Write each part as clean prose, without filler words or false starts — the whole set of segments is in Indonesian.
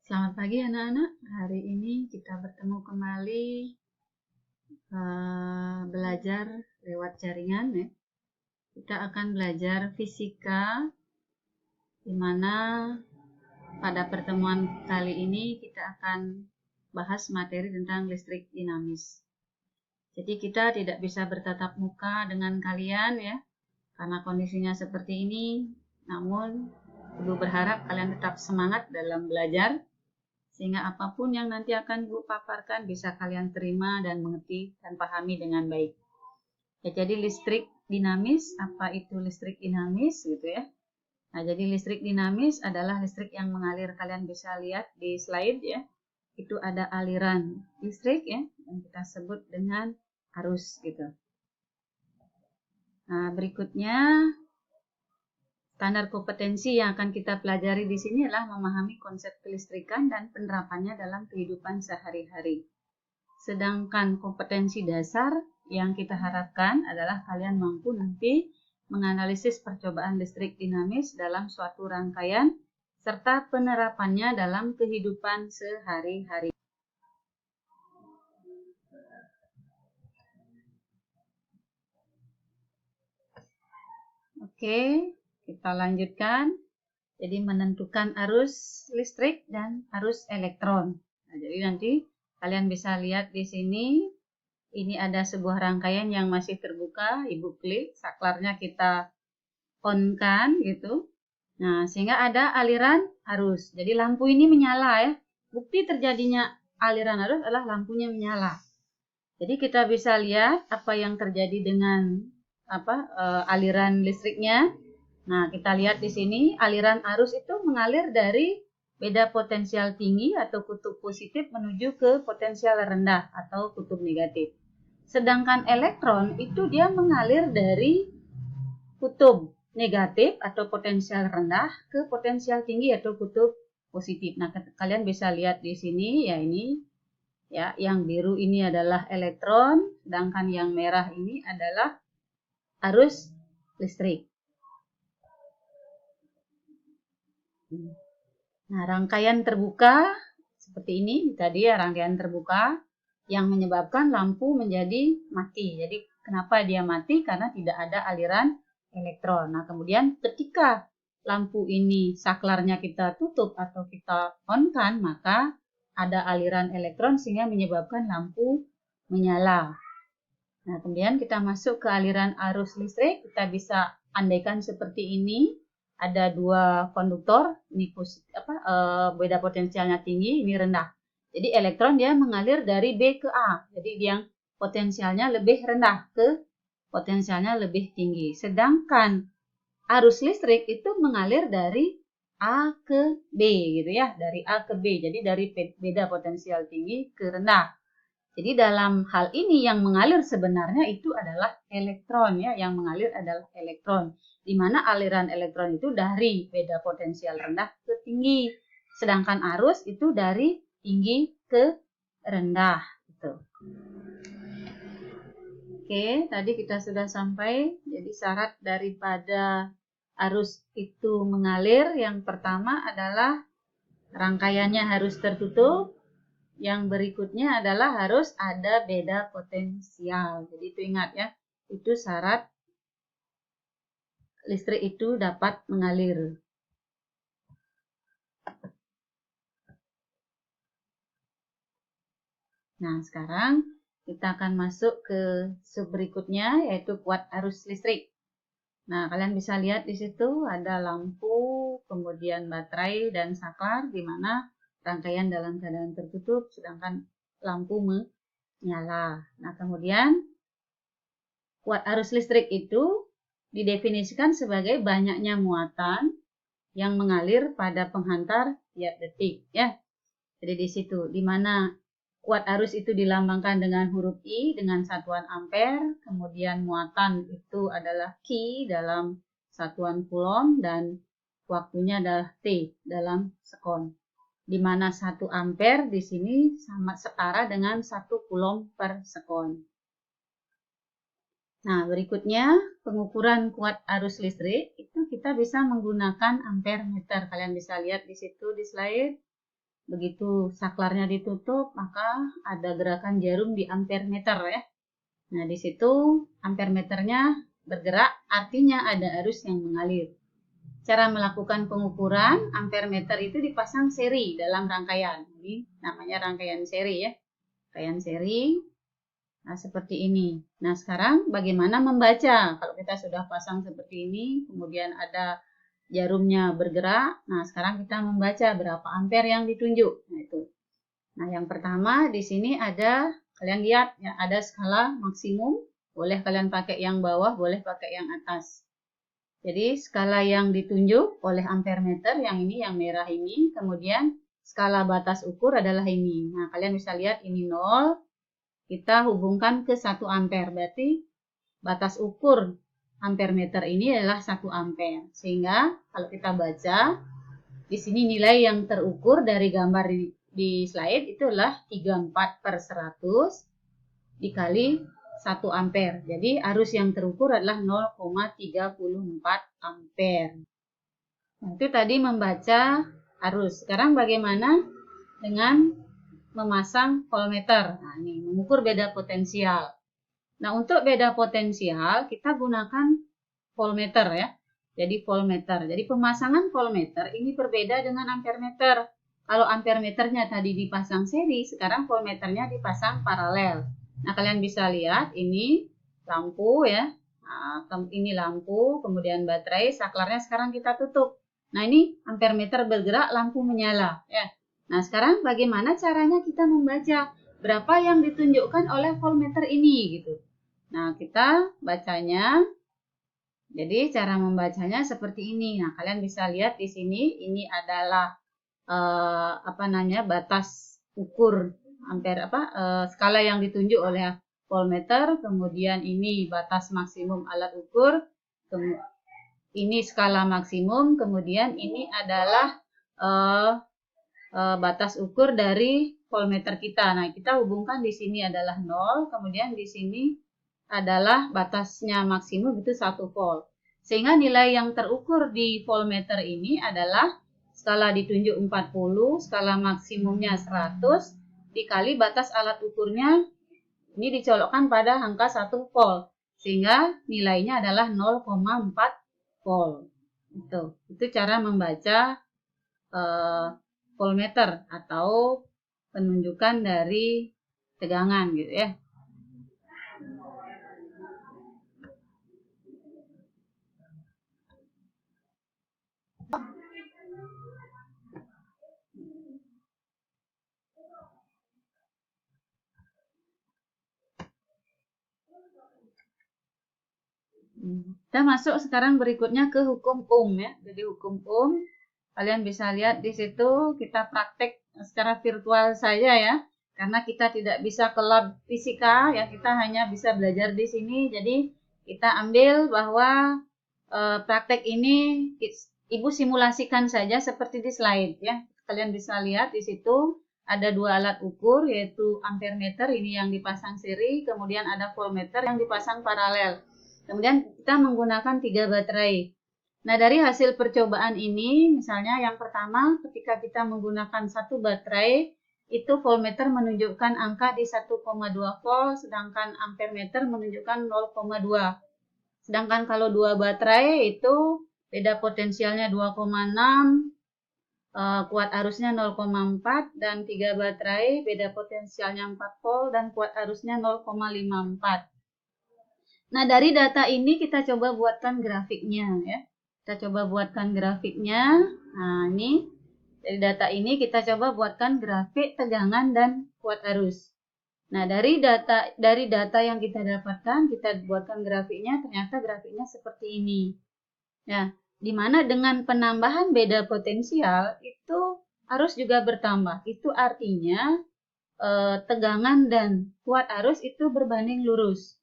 Selamat pagi anak-anak. Hari ini kita bertemu kembali belajar lewat jaringan ya. Kita akan belajar fisika, di mana pada pertemuan kali ini kita akan bahas materi tentang listrik dinamis. Jadi kita tidak bisa bertatap muka dengan kalian ya, karena kondisinya seperti ini. Namun Ibu berharap kalian tetap semangat dalam belajar, sehingga apapun yang nanti akan Ibu paparkan bisa kalian terima dan mengerti dan pahami dengan baik. Ya, jadi listrik dinamis, apa itu listrik dinamis gitu ya. Nah, jadi listrik dinamis adalah listrik yang mengalir. Kalian bisa lihat di slide ya. Itu ada aliran listrik ya, yang kita sebut dengan arus gitu. Nah, berikutnya standar kompetensi yang akan kita pelajari di sini adalah memahami konsep kelistrikan dan penerapannya dalam kehidupan sehari-hari. Sedangkan kompetensi dasar yang kita harapkan adalah kalian mampu nanti menganalisis percobaan listrik dinamis dalam suatu rangkaian serta penerapannya dalam kehidupan sehari-hari. Oke, kita lanjutkan. Jadi menentukan arus listrik dan arus elektron. Nah, jadi nanti kalian bisa lihat di sini, ini ada sebuah rangkaian yang masih terbuka. Ibu klik, saklarnya kita on-kan gitu. Nah, sehingga ada aliran arus. Jadi lampu ini menyala ya. Bukti terjadinya aliran arus adalah lampunya menyala. Jadi kita bisa lihat apa yang terjadi dengan aliran listriknya. Nah, kita lihat di sini aliran arus itu mengalir dari beda potensial tinggi atau kutub positif menuju ke potensial rendah atau kutub negatif. Sedangkan elektron itu dia mengalir dari kutub negatif atau potensial rendah ke potensial tinggi atau kutub positif. Nah, kalian bisa lihat di sini ya, ini ya, yang biru ini adalah elektron, sedangkan yang merah ini adalah arus listrik. Nah, rangkaian terbuka seperti ini tadi ya, rangkaian terbuka yang menyebabkan lampu menjadi mati. Jadi kenapa dia mati? Karena tidak ada aliran elektron. Nah, kemudian ketika lampu ini saklarnya kita tutup atau kita on-kan, maka ada aliran elektron sehingga menyebabkan lampu menyala. Nah, kemudian kita masuk ke aliran arus listrik. Kita bisa andaikan seperti ini. Ada dua konduktor, ini beda potensialnya tinggi, ini rendah. Jadi elektron dia mengalir dari B ke A. Jadi yang potensialnya lebih rendah ke potensialnya lebih tinggi. Sedangkan arus listrik itu mengalir dari A ke B gitu ya, dari A ke B. Jadi dari beda potensial tinggi ke rendah. Jadi dalam hal ini yang mengalir sebenarnya itu adalah elektron ya, yang mengalir adalah elektron. Di mana aliran elektron itu dari beda potensial rendah ke tinggi. Sedangkan arus itu dari tinggi ke rendah gitu. Oke, tadi kita sudah sampai. Jadi syarat daripada arus itu mengalir yang pertama adalah rangkaiannya harus tertutup. Yang berikutnya adalah harus ada beda potensial. Jadi itu ingat ya, itu syarat listrik itu dapat mengalir. Nah, sekarang kita akan masuk ke sub berikutnya, yaitu kuat arus listrik. Nah, kalian bisa lihat di situ ada lampu, kemudian baterai dan saklar, di mana rangkaian dalam keadaan tertutup, sedangkan lampu menyala. Nah, kemudian kuat arus listrik itu didefinisikan sebagai banyaknya muatan yang mengalir pada penghantar tiap detik ya. Jadi di situ di mana kuat arus itu dilambangkan dengan huruf I dengan satuan ampere, kemudian muatan itu adalah Q dalam satuan coulomb dan waktunya adalah T dalam sekon. Di mana 1 ampere di sini sama setara dengan 1 coulomb per sekon. Nah, berikutnya pengukuran kuat arus listrik itu kita bisa menggunakan ampere meter. Kalian bisa lihat di situ di slide. begitu saklarnya ditutup, maka ada gerakan jarum di ampermeter ya. Nah, di situ ampermeternya bergerak, artinya ada arus yang mengalir. Cara melakukan pengukuran ampermeter itu dipasang seri dalam rangkaian. Ini namanya rangkaian seri ya. Rangkaian seri. Nah, seperti ini. Nah, sekarang bagaimana membaca? Kalau kita sudah pasang seperti ini, kemudian ada jarumnya bergerak. Nah, sekarang kita membaca berapa ampere yang ditunjuk. Nah, itu. Nah, yang pertama di sini ada, kalian lihat ya, ada skala maksimum. Boleh kalian pakai yang bawah, boleh pakai yang atas. Jadi skala yang ditunjuk oleh ampermeter yang ini, yang merah ini, kemudian skala batas ukur adalah ini. Nah, kalian bisa lihat ini 0, kita hubungkan ke 1 ampere, berarti batas ukur ampermeter ini adalah 1 ampere. Sehingga kalau kita baca, di sini nilai yang terukur dari gambar di slide itu adalah 34/100 dikali 1 ampere. Jadi arus yang terukur adalah 0,34 ampere. Nah, itu tadi membaca arus. Sekarang bagaimana dengan memasang voltmeter? Nah, ini mengukur beda potensial. Nah, untuk beda potensial kita gunakan voltmeter ya. Jadi voltmeter. Jadi pemasangan voltmeter ini berbeda dengan ampermeter. Kalau ampermeternya tadi dipasang seri, sekarang voltmeternya dipasang paralel. Nah, kalian bisa lihat ini lampu ya. Nah, ini lampu, kemudian baterai, saklarnya sekarang kita tutup. Nah, ini ampermeter bergerak, lampu menyala ya. Nah, sekarang bagaimana caranya kita membaca berapa yang ditunjukkan oleh voltmeter ini gitu. Nah, kita bacanya. Jadi cara membacanya seperti ini. Nah, kalian bisa lihat di sini ini adalah batas ukur ampere skala yang ditunjuk oleh voltmeter, kemudian ini batas maksimum alat ukur, ini skala maksimum, kemudian ini adalah batas ukur dari voltmeter kita. Nah, kita hubungkan di sini adalah 0, kemudian di sini adalah batasnya maksimum itu 1 volt. Sehingga nilai yang terukur di voltmeter ini adalah skala ditunjuk 40, skala maksimumnya 100, dikali batas alat ukurnya ini dicolokkan pada angka 1 volt. Sehingga nilainya adalah 0,4 volt. Itu cara membaca voltmeter atau penunjukan dari tegangan gitu ya. Kita masuk sekarang berikutnya ke hukum Ohm ya. Jadi hukum Ohm kalian bisa lihat di situ kita praktek secara virtual saja ya. Karena kita tidak bisa ke lab fisika ya, kita hanya bisa belajar di sini. Jadi kita ambil bahwa praktek ini Ibu simulasikan saja seperti di slide ya. Kalian bisa lihat di situ ada 2 alat ukur yaitu ampermeter ini yang dipasang seri, kemudian ada voltmeter yang dipasang paralel. Kemudian kita menggunakan 3 baterai. Nah, dari hasil percobaan ini, misalnya yang pertama ketika kita menggunakan 1 baterai, itu voltmeter menunjukkan angka di 1,2 volt, sedangkan ampermeter menunjukkan 0,2. Sedangkan kalau 2 baterai itu beda potensialnya 2,6, kuat arusnya 0,4, dan 3 baterai beda potensialnya 4 volt dan kuat arusnya 0,54. Nah, dari data ini kita coba buatkan grafiknya ya. Kita coba buatkan grafiknya. Nah, ini dari data ini kita coba buatkan grafik tegangan dan kuat arus. Nah, dari data yang kita dapatkan, kita buatkan grafiknya, ternyata grafiknya seperti ini. Ya, di mana dengan penambahan beda potensial itu arus juga bertambah. Itu artinya tegangan dan kuat arus itu berbanding lurus.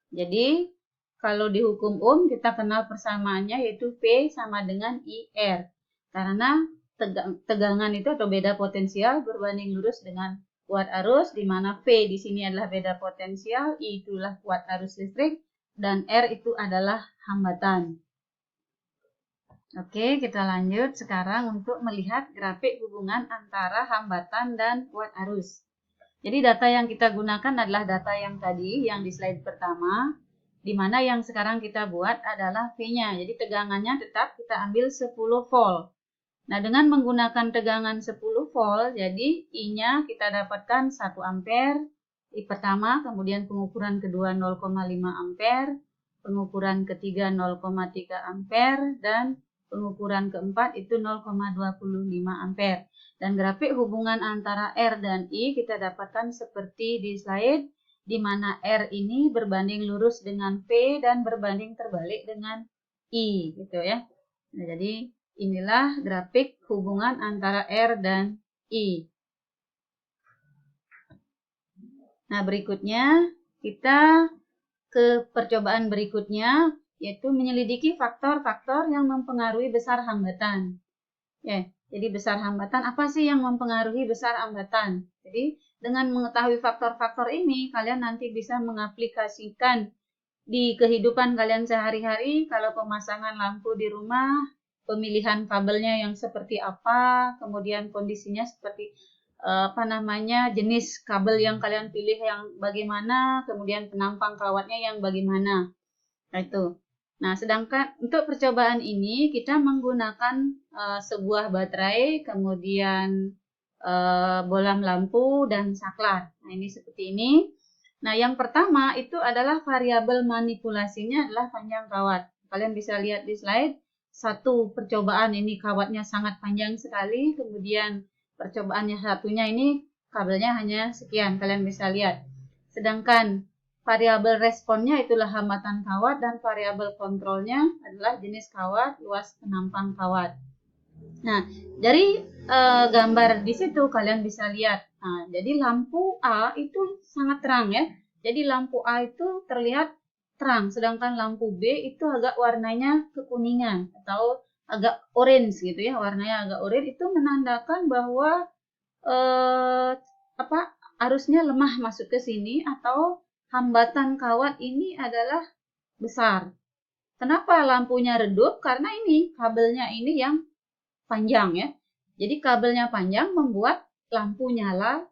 Jadi, kalau di hukum Ohm kita kenal persamaannya yaitu V sama dengan IR. Karena tegangan itu atau beda potensial berbanding lurus dengan kuat arus, di mana V di sini adalah beda potensial, I itulah kuat arus listrik, dan R itu adalah hambatan. Oke, kita lanjut sekarang untuk melihat grafik hubungan antara hambatan dan kuat arus. Jadi data yang kita gunakan adalah data yang tadi, yang di slide pertama, di mana yang sekarang kita buat adalah V-nya. Jadi tegangannya tetap kita ambil 10 volt. Nah, dengan menggunakan tegangan 10 volt, jadi I-nya kita dapatkan 1 ampere, I pertama, kemudian pengukuran kedua 0,5 ampere, pengukuran ketiga 0,3 ampere, dan pengukuran keempat itu 0,25 ampere. Dan grafik hubungan antara R dan I kita dapatkan seperti di slide, di mana R ini berbanding lurus dengan V dan berbanding terbalik dengan I, gitu ya. Nah, jadi inilah grafik hubungan antara R dan I. Nah, berikutnya kita ke percobaan berikutnya, yaitu menyelidiki faktor-faktor yang mempengaruhi besar hambatan. Ya, jadi besar hambatan, apa sih yang mempengaruhi besar hambatan? Jadi dengan mengetahui faktor-faktor ini, kalian nanti bisa mengaplikasikan di kehidupan kalian sehari-hari. Kalau pemasangan lampu di rumah, pemilihan kabelnya yang seperti apa, kemudian kondisinya seperti jenis kabel yang kalian pilih yang bagaimana, kemudian penampang kawatnya yang bagaimana. Nah, itu. Nah, sedangkan untuk percobaan ini kita menggunakan sebuah baterai, kemudian bolam lampu dan saklar. Nah, ini seperti ini. Nah, yang pertama itu adalah variabel manipulasinya adalah panjang kawat. Kalian bisa lihat di slide. Satu percobaan ini kawatnya sangat panjang sekali, kemudian percobaan yang satunya ini kabelnya hanya sekian, kalian bisa lihat. Sedangkan variabel responnya itulah hambatan kawat dan variabel kontrolnya adalah jenis kawat, luas penampang kawat. Nah, dari gambar di situ kalian bisa lihat. Nah, jadi lampu A itu sangat terang ya. Jadi lampu A itu terlihat terang, sedangkan lampu B itu agak warnanya kekuningan atau agak orange gitu ya, warnanya agak orange, itu menandakan bahwa arusnya lemah masuk ke sini atau hambatan kawat ini adalah besar. Kenapa lampunya redup? Karena ini kabelnya ini yang panjang ya. Jadi kabelnya panjang membuat lampu nyala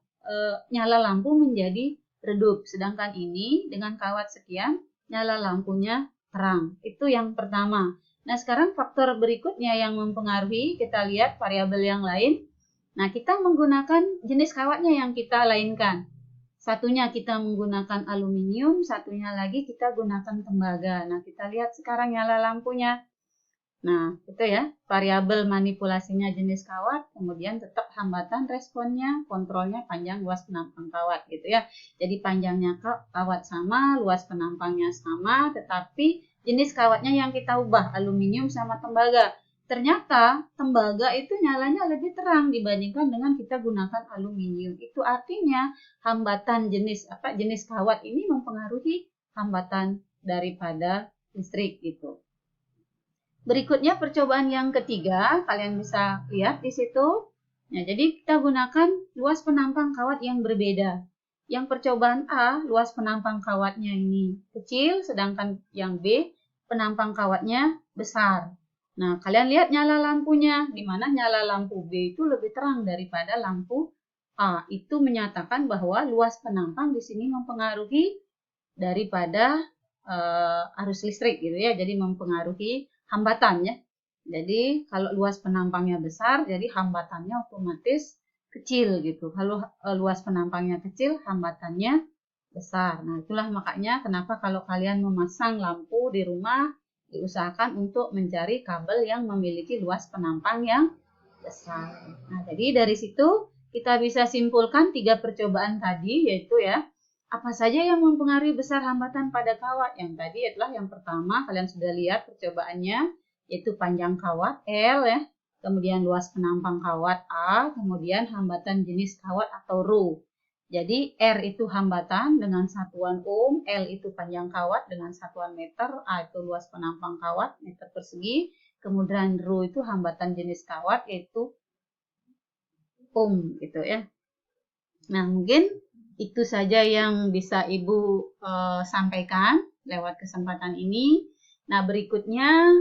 lampu menjadi redup. Sedangkan ini dengan kawat sekian nyala lampunya terang. Itu yang pertama. Nah, sekarang faktor berikutnya yang mempengaruhi, kita lihat variabel yang lain. Nah, kita menggunakan jenis kawatnya yang kita lainkan. Satunya kita menggunakan aluminium, satunya lagi kita gunakan tembaga. Nah, kita lihat sekarang nyala lampunya. Nah, itu ya, variabel manipulasinya jenis kawat, kemudian tetap hambatan responnya, kontrolnya panjang luas penampang kawat gitu ya. Jadi panjangnya kawat sama, luas penampangnya sama, tetapi jenis kawatnya yang kita ubah, aluminium sama tembaga. Ternyata tembaga itu nyalanya lebih terang dibandingkan dengan kita gunakan aluminium. Itu artinya hambatan jenis kawat ini mempengaruhi hambatan daripada listrik gitu. Berikutnya percobaan yang ketiga, kalian bisa lihat di situ. Nah, jadi kita gunakan luas penampang kawat yang berbeda. Yang percobaan A, luas penampang kawatnya ini kecil, sedangkan yang B, penampang kawatnya besar. Nah, kalian lihat nyala lampunya, di mana nyala lampu B itu lebih terang daripada lampu A. Itu menyatakan bahwa luas penampang di sini mempengaruhi daripada arus listrik gitu ya. Jadi mempengaruhi hambatan ya. Jadi kalau luas penampangnya besar, jadi hambatannya otomatis kecil gitu. Kalau luas penampangnya kecil, hambatannya besar. Nah, itulah makanya kenapa kalau kalian memasang lampu di rumah, diusahakan untuk mencari kabel yang memiliki luas penampang yang besar. Nah, jadi dari situ kita bisa simpulkan 3 percobaan tadi, yaitu ya, apa saja yang mempengaruhi besar hambatan pada kawat? Yang tadi adalah yang pertama, kalian sudah lihat percobaannya, yaitu panjang kawat L ya, kemudian luas penampang kawat A, kemudian hambatan jenis kawat atau ρ. Jadi R itu hambatan dengan satuan ohm, L itu panjang kawat dengan satuan meter, A itu luas penampang kawat meter persegi, kemudian ρ itu hambatan jenis kawat yaitu ohm gitu ya. Nah, mungkin itu saja yang bisa Ibu sampaikan lewat kesempatan ini. Nah, berikutnya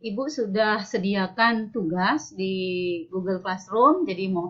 Ibu sudah sediakan tugas di Google Classroom, jadi mau